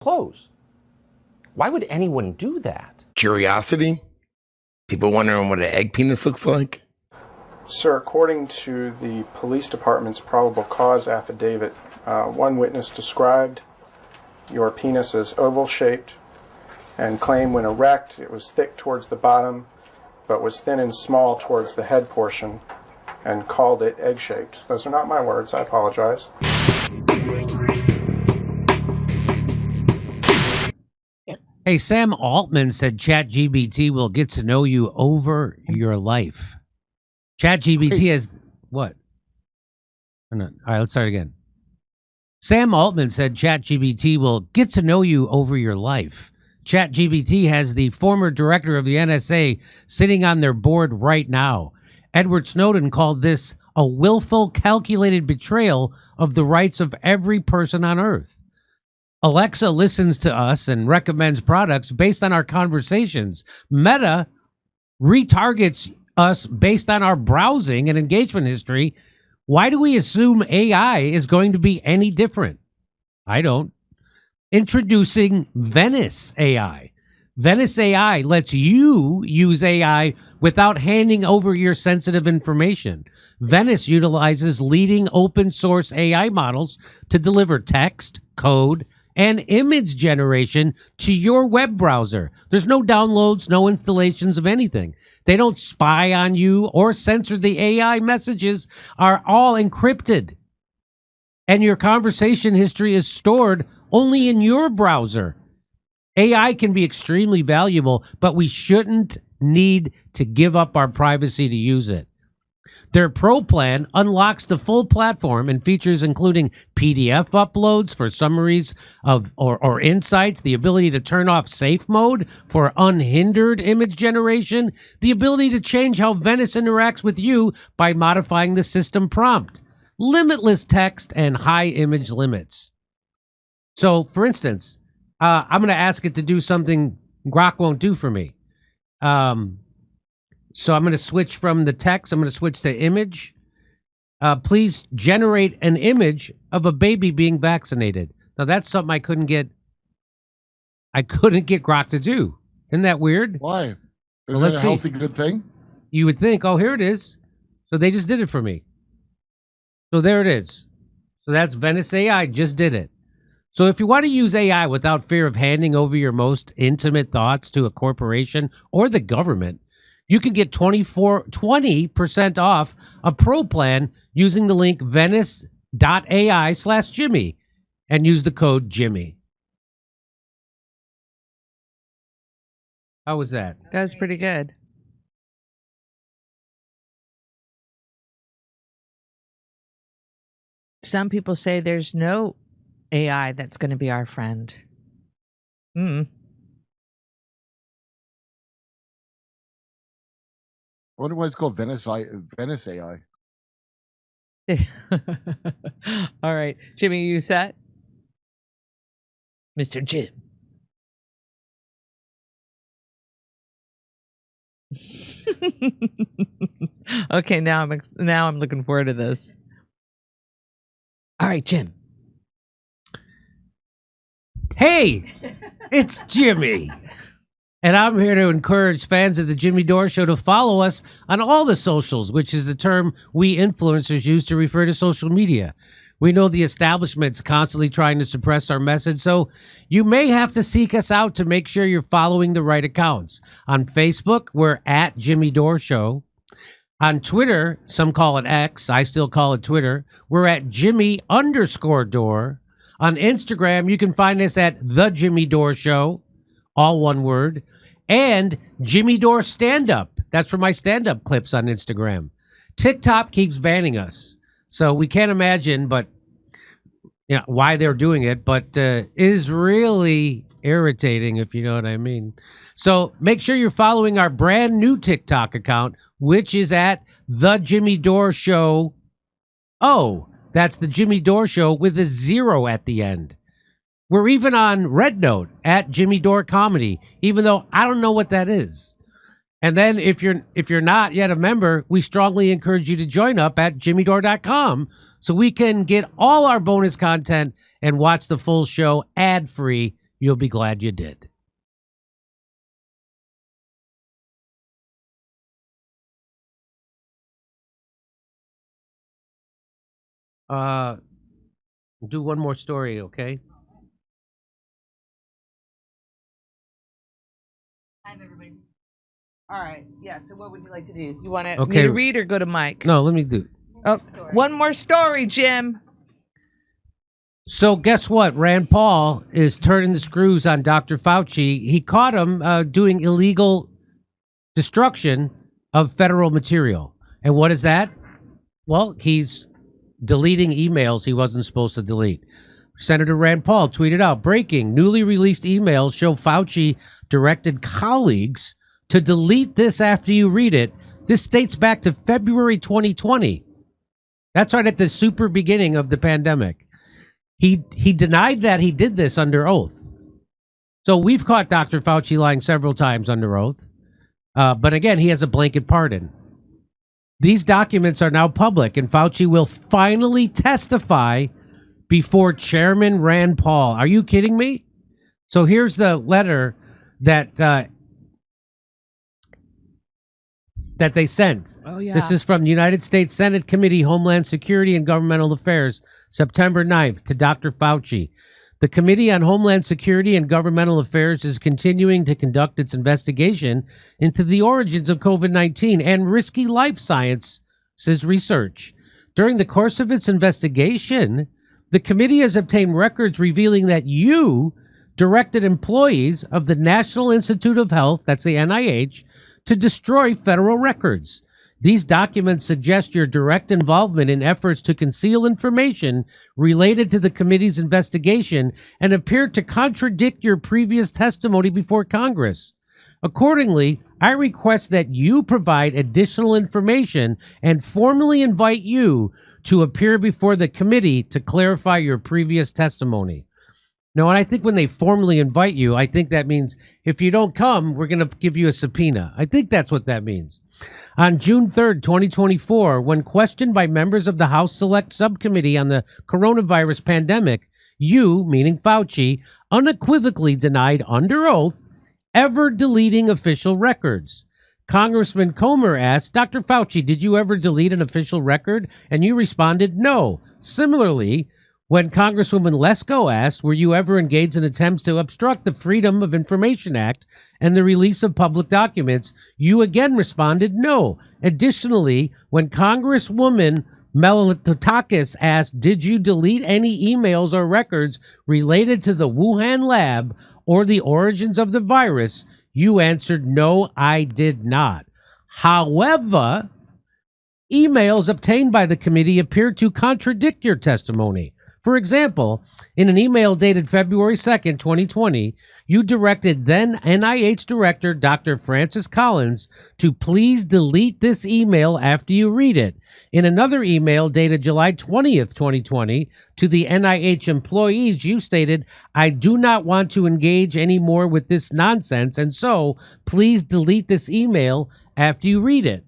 clothes. Why would anyone do that? Curiosity? People wondering what an egg penis looks like? Sir, according to the police department's probable cause affidavit, one witness described your penis as oval-shaped and claimed when erect it was thick towards the bottom but was thin and small towards the head portion and called it egg-shaped. Those are not my words. I apologize. Hey, Sam Altman said ChatGPT will get to know you over your life. ChatGPT has what? All right, let's start again. Sam Altman said ChatGPT will get to know you over your life. ChatGPT has the former director of the NSA sitting on their board right now. Edward Snowden called this a willful, calculated betrayal of the rights of every person on Earth. Alexa listens to us and recommends products based on our conversations. Meta retargets us based on our browsing and engagement history. Why do we assume AI is going to be any different? I don't. Introducing Venice AI. Venice AI lets you use AI without handing over your sensitive information. Venice utilizes leading open source AI models to deliver text, code, and image generation to your web browser. There's no downloads, no installations of anything. They don't spy on you or censor the AI. Messages are all encrypted. And your conversation history is stored only in your browser. AI can be extremely valuable, but we shouldn't need to give up our privacy to use it. Their Pro plan unlocks the full platform and features including PDF uploads for summaries of or insights, the ability to turn off safe mode for unhindered image generation, the ability to change how Venice interacts with you by modifying the system prompt, limitless text, and high image limits. So, for instance, I'm going to ask it to do something Grok won't do for me. So I'm going to switch from the text. I'm going to switch to image. Please generate an image of a baby being vaccinated. Now that's something I couldn't get Grok to do. Isn't that weird? Why? Is that a healthy, good thing? You would think, oh, here it is. So they just did it for me. So there it is. So that's Venice AI just did it. So if you want to use AI without fear of handing over your most intimate thoughts to a corporation or the government, you can get 20% off a pro plan using the link venice.ai/Jimmy and use the code Jimmy. How was that? That was pretty good. Some people say there's no AI that's going to be our friend. I wonder why it's called Venice AI. All right. Jimmy, you set? Mr. Jim. Okay, now I'm looking forward to this. All right, Jim. Hey, it's Jimmy. And I'm here to encourage fans of the Jimmy Dore Show to follow us on all the socials, which is the term we influencers use to refer to social media. We know the establishment's constantly trying to suppress our message, so you may have to seek us out to make sure you're following the right accounts. On Facebook, we're at Jimmy Dore Show. On Twitter, some call it X, I still call it Twitter, we're at Jimmy_Dore. On Instagram, you can find us at The Jimmy Dore Show, all one word, and Jimmy Dore Stand-Up. That's for my stand-up clips on Instagram. TikTok keeps banning us, so we can't imagine why they're doing it, but is really irritating, if you know what I mean. So make sure you're following our brand new TikTok account, which is at The Jimmy Dore Show. Oh, that's The Jimmy Dore Show with a 0 at the end. We're even on Red Note at Jimmy Dore Comedy, even though I don't know what that is. And then if you're not yet a member, we strongly encourage you to join up at jimmydore.com so we can get all our bonus content and watch the full show ad-free You'll be glad you did. Do one more story, okay? Hi, everybody. All right. Yeah. So, what would you like to do? You want me Okay. to read or go to Mike? No, let me do. Oh, one more story, Jim. So guess what? Rand Paul is turning the screws on Dr. Fauci. He caught him doing illegal destruction of federal material. And what is that? Well, he's deleting emails he wasn't supposed to delete. Senator Rand Paul tweeted out, breaking, newly released emails show Fauci directed colleagues to delete this after you read it. This dates back to February 2020. That's right at the super beginning of the pandemic. He denied that he did this under oath. So we've caught Dr. Fauci lying several times under oath. But again, he has a blanket pardon. These documents are now public, and Fauci will finally testify before Chairman Rand Paul. Are you kidding me? So here's the letter that they sent. Oh, yeah. This is from the United States Senate Committee, Homeland Security and Governmental Affairs, September 9th, to Dr. Fauci. The Committee on Homeland Security and Governmental Affairs is continuing to conduct its investigation into the origins of COVID-19 and risky life sciences research. During the course of its investigation, the committee has obtained records revealing that you directed employees of the National Institute of Health, that's the NIH, to destroy federal records. These documents suggest your direct involvement in efforts to conceal information related to the committee's investigation and appear to contradict your previous testimony before Congress. Accordingly, I request that you provide additional information and formally invite you to appear before the committee to clarify your previous testimony. No, and I think when they formally invite you, I think that means if you don't come, we're going to give you a subpoena. I think that's what that means. On June 3rd, 2024, when questioned by members of the House Select Subcommittee on the coronavirus pandemic, you, meaning Fauci, unequivocally denied under oath ever deleting official records. Congressman Comer asked, Dr. Fauci, did you ever delete an official record? And you responded, no. Similarly, when Congresswoman Lesko asked, were you ever engaged in attempts to obstruct the Freedom of Information Act and the release of public documents, you again responded no. Additionally, when Congresswoman Melitotakis asked, did you delete any emails or records related to the Wuhan lab or the origins of the virus, you answered, no, I did not. However, emails obtained by the committee appear to contradict your testimony. For example, in an email dated February 2nd, 2020, you directed then NIH Director Dr. Francis Collins to please delete this email after you read it. In another email dated July 20th, 2020, to the NIH employees, you stated, I do not want to engage anymore with this nonsense, and so please delete this email after you read it.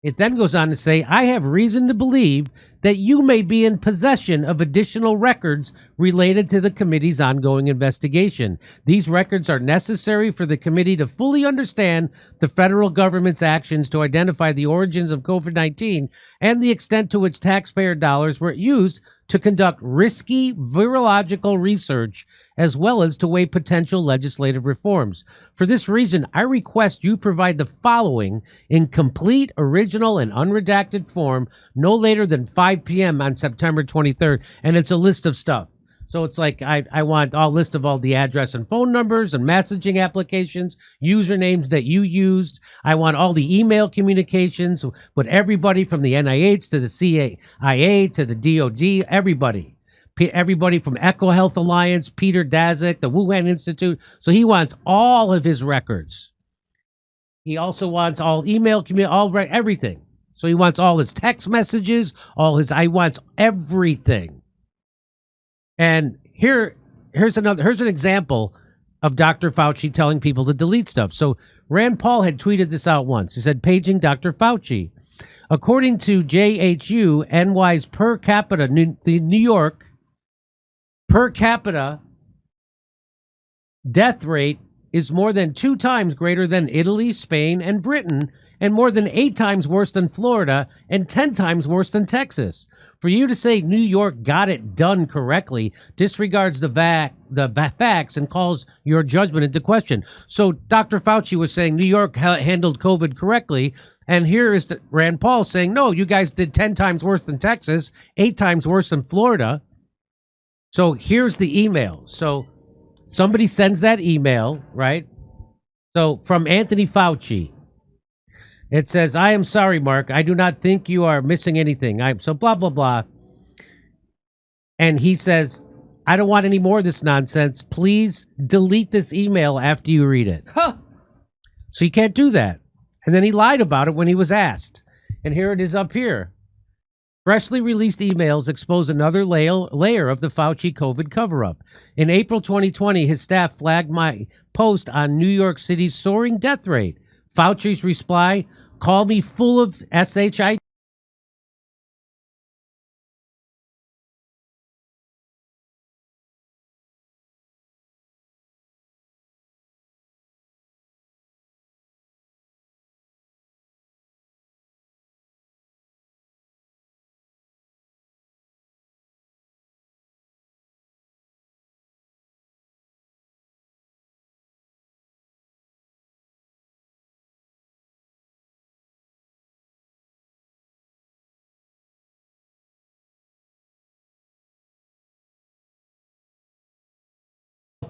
It then goes on to say, I have reason to believe that you may be in possession of additional records related to the committee's ongoing investigation. These records are necessary for the committee to fully understand the federal government's actions to identify the origins of COVID-19 and the extent to which taxpayer dollars were used to conduct risky virological research, as well as to weigh potential legislative reforms. For this reason, I request you provide the following in complete, original, and unredacted form no later than 5 p.m. on September 23rd. And it's a list of stuff. So it's like, I want a list of all the address and phone numbers and messaging applications, usernames that you used. I want all the email communications with everybody from the NIH to the CIA to the DOD, everybody. Everybody from Echo Health Alliance, Peter Daszak, the Wuhan Institute. So he wants all of his records. He also wants all email, everything. So he wants all his text messages, he wants everything. And here's an example of Dr. Fauci telling people to delete stuff. So Rand Paul had tweeted this out once. He said, paging Dr. Fauci. According to JHU, NY's per capita, the New York per capita death rate is more than 2 times greater than Italy, Spain, and Britain, and more than 8 times worse than Florida, and 10 times worse than Texas. For you to say New York got it done correctly disregards the facts and calls your judgment into question. So Dr. Fauci was saying New York handled COVID correctly, and here is Rand Paul saying, no, you guys did 10 times worse than Texas, 8 times worse than Florida. So here's the email. So somebody sends that email, right? So from Anthony Fauci. It says, I am sorry, Mark. I do not think you are missing anything. So blah, blah, blah. And he says, I don't want any more of this nonsense. Please delete this email after you read it. Huh. So you can't do that. And then he lied about it when he was asked. And here it is up here. Freshly released emails expose another layer of the Fauci COVID cover-up. In April 2020, his staff flagged my post on New York City's soaring death rate. Fauci's reply, call me full of SHIT.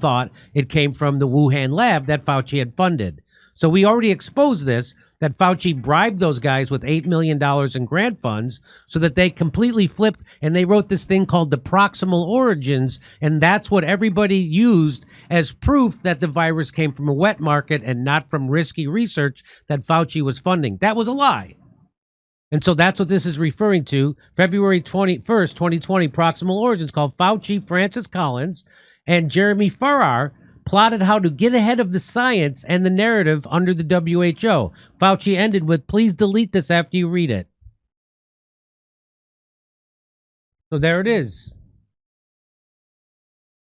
Thought it came from the Wuhan lab that Fauci had funded. So we already exposed this, that Fauci bribed those guys with $8 million in grant funds so that they completely flipped, and they wrote this thing called the proximal origins, and that's what everybody used as proof that the virus came from a wet market and not from risky research that Fauci was funding. That was a lie. And so that's what this is referring to. February 21st, 2020, proximal origins, called Fauci, Francis Collins, and Jeremy Farrar plotted how to get ahead of the science and the narrative under the WHO. Fauci ended with, please delete this after you read it. So there it is.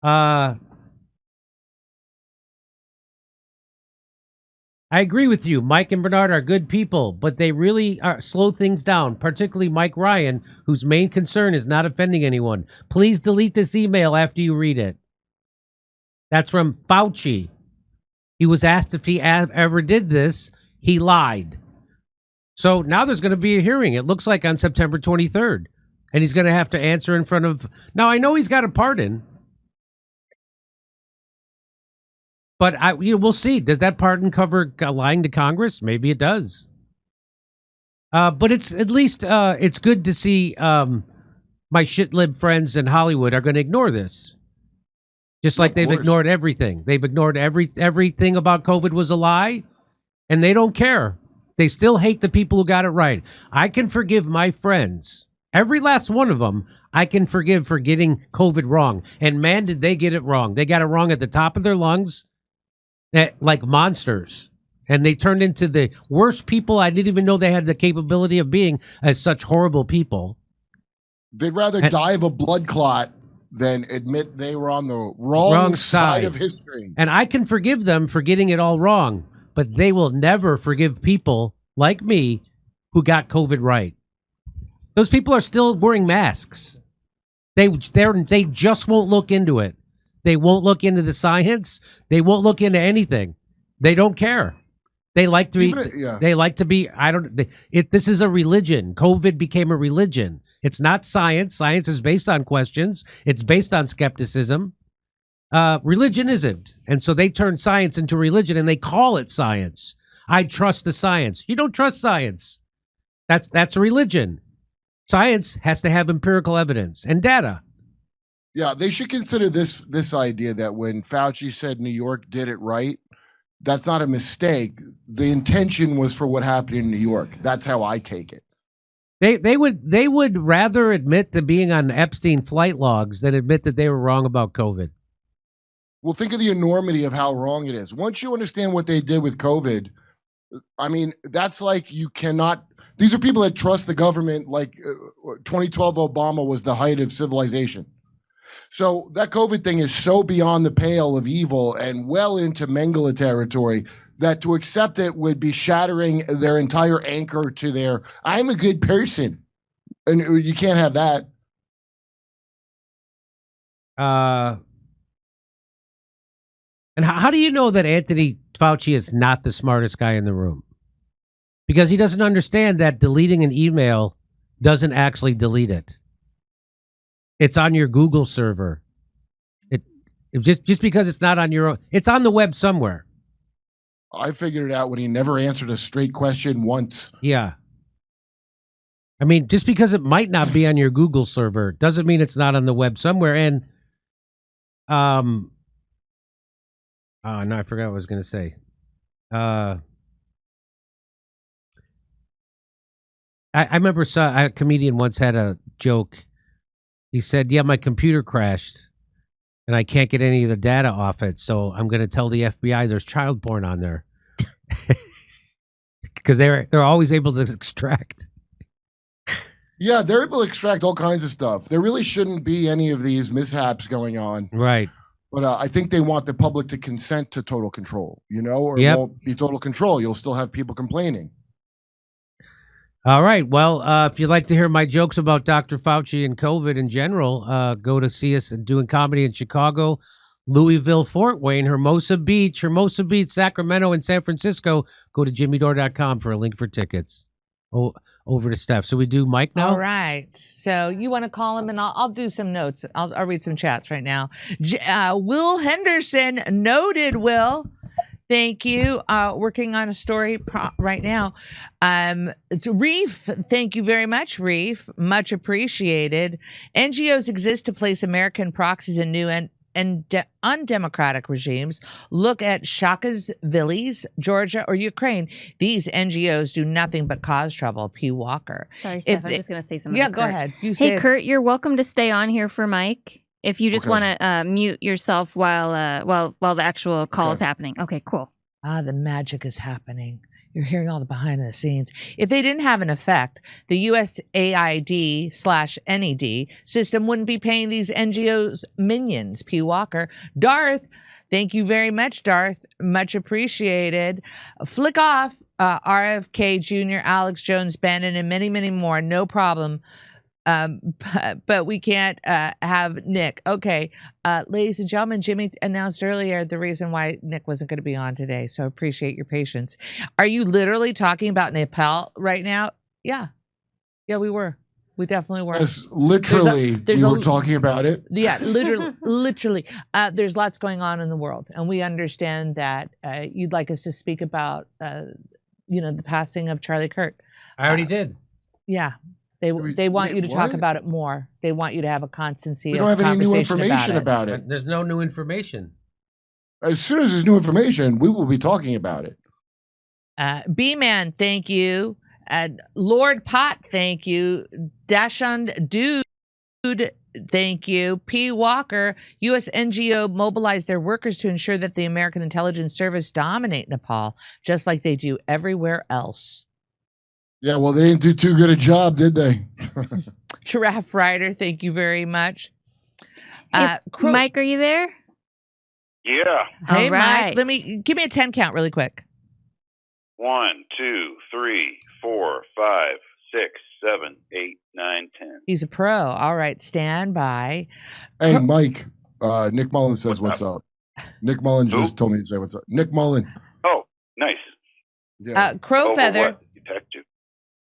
I agree with you. Mike and Bernard are good people, but they really slow things down, particularly Mike Ryan, whose main concern is not offending anyone. Please delete this email after you read it. That's from Fauci. He was asked if he ever did this. He lied. So now there's going to be a hearing, it looks like on September 23rd. And he's going to have to answer in front of... Now, I know he's got a pardon. But we'll see. Does that pardon cover lying to Congress? Maybe it does. But it's at least it's good to see my shitlib friends in Hollywood are going to ignore this. Just like they've ignored everything. They've ignored everything about COVID was a lie, and they don't care. They still hate the people who got it right. I can forgive my friends. Every last one of them, I can forgive for getting COVID wrong. And man, did they get it wrong. They got it wrong at the top of their lungs, like monsters. And they turned into the worst people I didn't even know they had the capability of being as such horrible people. They'd rather die of a blood clot than admit they were on the wrong side of history. And I can forgive them for getting it all wrong, but they will never forgive people like me who got COVID right. Those people are still wearing masks. They just won't look into it. They won't look into the science. They won't look into anything. They don't care. They like to be. They like to be. This is a religion. COVID became a religion. It's not science. Science is based on questions. It's based on skepticism. Religion isn't. And so they turn science into religion and they call it science. I trust the science. You don't trust science. That's a religion. Science has to have empirical evidence and data. Yeah, they should consider this idea that when Fauci said New York did it right, that's not a mistake. The intention was for what happened in New York. That's how I take it. They would rather admit to being on Epstein flight logs than admit that they were wrong about COVID. Well, think of the enormity of how wrong it is. Once you understand what they did with COVID, I mean, that's like you cannot. These are people that trust the government like 2012 Obama was the height of civilization. So that COVID thing is so beyond the pale of evil and well into Mengele territory that to accept it would be shattering their entire anchor to their "I'm a good person," and you can't have that. And how do you know that Anthony Fauci is not the smartest guy in the room? Because he doesn't understand that deleting an email doesn't actually delete it. It's on your Google server. It just because it's not on your own, it's on the web somewhere. I figured it out when he never answered a straight question once. Yeah. I mean, just because it might not be on your Google server doesn't mean it's not on the web somewhere. And oh no, I forgot what I was going to say. I remember a comedian once had a joke. He said, "Yeah, my computer crashed, and I can't get any of the data off it, so I'm going to tell the FBI there's child porn on there." Because they're always able to extract. Yeah, they're able to extract all kinds of stuff. There really shouldn't be any of these mishaps going on. Right. But I think they want the public to consent to total control, or Yep. it won't be total control. You'll still have people complaining. All right. Well, if you'd like to hear my jokes about Dr. Fauci and COVID in general, go to see us doing comedy in Chicago, Louisville, Fort Wayne, Hermosa Beach, Sacramento, and San Francisco. Go to jimmydore.com for a link for tickets. Oh, over to Steph. So we do Mike now? All right. So you want to call him, and I'll do some notes. I'll read some chats right now. Will Henderson, noted Will. Thank you. Working on a story right now. Reef, thank you very much, Reef. Much appreciated. NGOs exist to place American proxies in new and undemocratic regimes. Look at Shakasvillis, Georgia, or Ukraine. These NGOs do nothing but cause trouble. P. Walker. Sorry, Steph, I'm just going to say something. Yeah, to go Kurt. ahead. You Hey, say Kurt, you're welcome to stay on here for Mike. If you just Okay. want to mute yourself while the actual call is happening. Okay, cool. the magic is happening. You're hearing all the behind the scenes. If they didn't have an effect, the USAID/NED system wouldn't be paying these NGOs minions. P. Walker. Darth, thank you very much, Darth. Much appreciated. Flick off, RFK Jr., Alex Jones, Bannon, and many, many more. No problem. But we can't have Nick. Okay, ladies and gentlemen, Jimmy announced earlier the reason why Nick wasn't going to be on today, so appreciate your patience. Are you literally talking about Nepal right now? Yeah, we were. We definitely were. Yes, literally, we were talking about it. Yeah, literally. There's lots going on in the world, and we understand that you'd like us to speak about, the passing of Charlie Kirk. I already did. Yeah. They want you to talk about it more. They want you to have a constancy. We don't have any new conversation information about it. There's no new information. As soon as there's new information, we will be talking about it. B-Man, thank you. Lord Pot, thank you. Dashund Dude, thank you. P. Walker, U.S. NGO mobilized their workers to ensure that the American intelligence service dominate Nepal, just like they do everywhere else. Yeah, well, they didn't do too good a job, did they? Giraffe Rider, thank you very much. Mike, are you there? Yeah. Hey, All right. Mike, give me a 10 count really quick. 1, 2, 3, 4, 5, 6, 7, 8, 9, 10. He's a pro. All right, stand by. Hey, Mike, Nick Mullen says what's up. Nick Mullen just told me to say what's up. Nick Mullen. Oh, nice. Yeah. Crowfeather. You text you.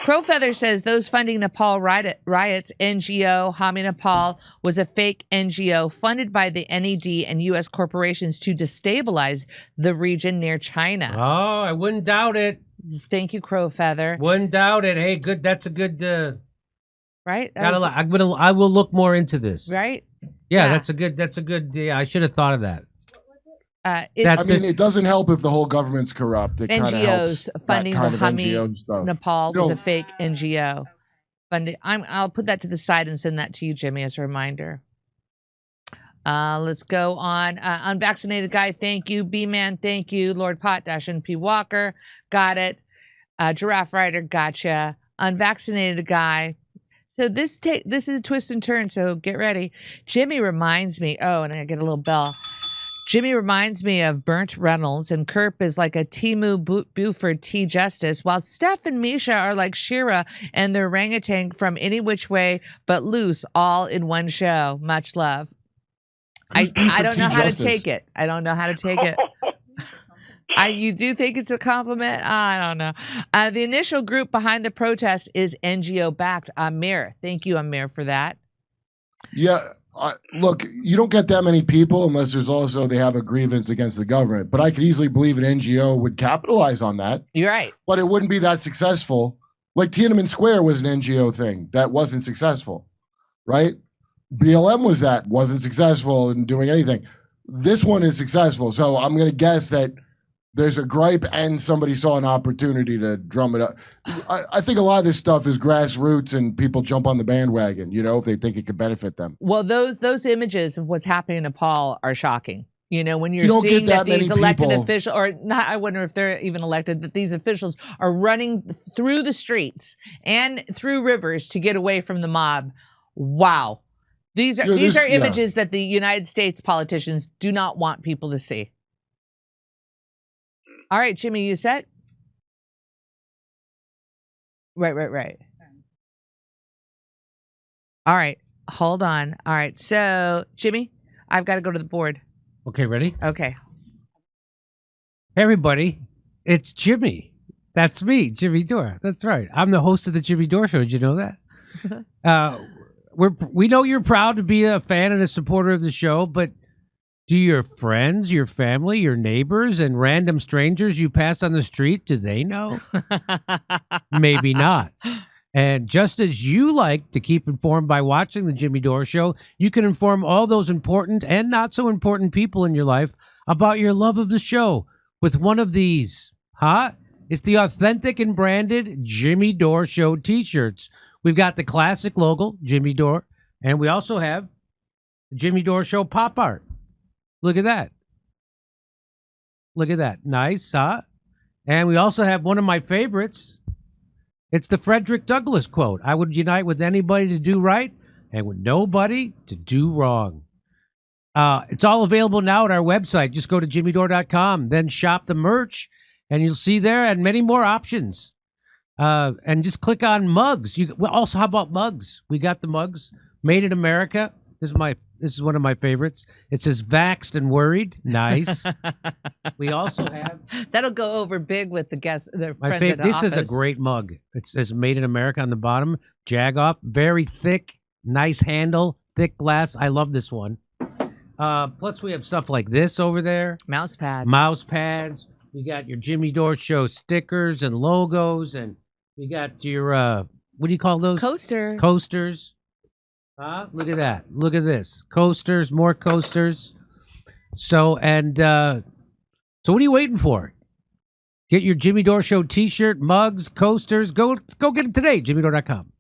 Crowfeather says those funding Nepal riots, NGO, Hami Nepal, was a fake NGO funded by the NED and U.S. corporations to destabilize the region near China. Oh, I wouldn't doubt it. Thank you, Crowfeather. Wouldn't doubt it. Hey, good. That's a good. Right? I will look more into this. Right? Yeah, that's a good. Yeah, I should have thought of that. It doesn't help if the whole government's corrupt. It kind of helps. NGOs funding the NGO stuff. Nepal was a fake NGO. Funding. I'll put that to the side and send that to you, Jimmy, as a reminder. Let's go on. Unvaccinated guy, thank you. B-Man, thank you. Lord Pot, and P. Walker, got it. Giraffe Rider, gotcha. Unvaccinated guy So this is a twist and turn, so get ready. Jimmy reminds me, and I get a little bell. Jimmy reminds me of Burnt Reynolds, and Kerp is like a Timu Buford T. Justice, while Steph and Misha are like Shira and the orangutan from Any Which Way But Loose, all in one show. Much love. I don't know how to take it. I don't know how to take it. You do think it's a compliment? I don't know. The initial group behind the protest is NGO-backed. Amir. Thank you, Amir, for that. Yeah. Look, you don't get that many people unless there's also they have a grievance against the government. But I could easily believe an NGO would capitalize on that. You're right. But it wouldn't be that successful. Like Tiananmen Square was an NGO thing that wasn't successful, right? BLM wasn't successful in doing anything. This one is successful. So I'm going to guess that there's a gripe and somebody saw an opportunity to drum it up. I think a lot of this stuff is grassroots and people jump on the bandwagon, if they think it could benefit them. Well, those images of what's happening in Nepal are shocking. When you're don't seeing get that these elected people. officials, or not, I wonder if they're even elected, that these officials are running through the streets and through rivers to get away from the mob. Wow. These are images that the United States politicians do not want people to see. All right, Jimmy, you set? Right. All right, hold on. All right, so, Jimmy, I've got to go to the board. Okay, ready? Okay. Hey, everybody. It's Jimmy. That's me, Jimmy Dore. That's right. I'm the host of the Jimmy Dore Show. Did you know that? We know you're proud to be a fan and a supporter of the show, but do your friends, your family, your neighbors, and random strangers you pass on the street, do they know? Maybe not. And just as you like to keep informed by watching the Jimmy Dore Show, you can inform all those important and not so important people in your life about your love of the show with one of these. It's the authentic and branded Jimmy Dore Show t-shirts. We've got the classic logo, Jimmy Dore, and we also have the Jimmy Dore Show pop art. Look at that. Look at that. Nice, huh? And we also have one of my favorites. It's the Frederick Douglass quote. I would unite with anybody to do right and with nobody to do wrong. It's all available now at our website. Just go to jimmydore.com, then shop the merch, and you'll see there and many more options. And just click on mugs. Also, how about mugs? We got the mugs. Made in America. This is one of my favorites. It says "Vaxxed and Worried." Nice. We also have that'll go over big with the guests. Their my friends at the This office. is a great mug. It says "Made in America" on the bottom. Jagoff, very thick, nice handle, thick glass. I love this one. Plus, we have stuff like this over there. Mouse pads. You got your Jimmy Dore Show stickers and logos, and you got your what do you call those? Coasters. Look at that. Look at this. Coasters, more coasters. So what are you waiting for? Get your Jimmy Dore Show t-shirt, mugs, coasters. Go get them today, jimmydore.com.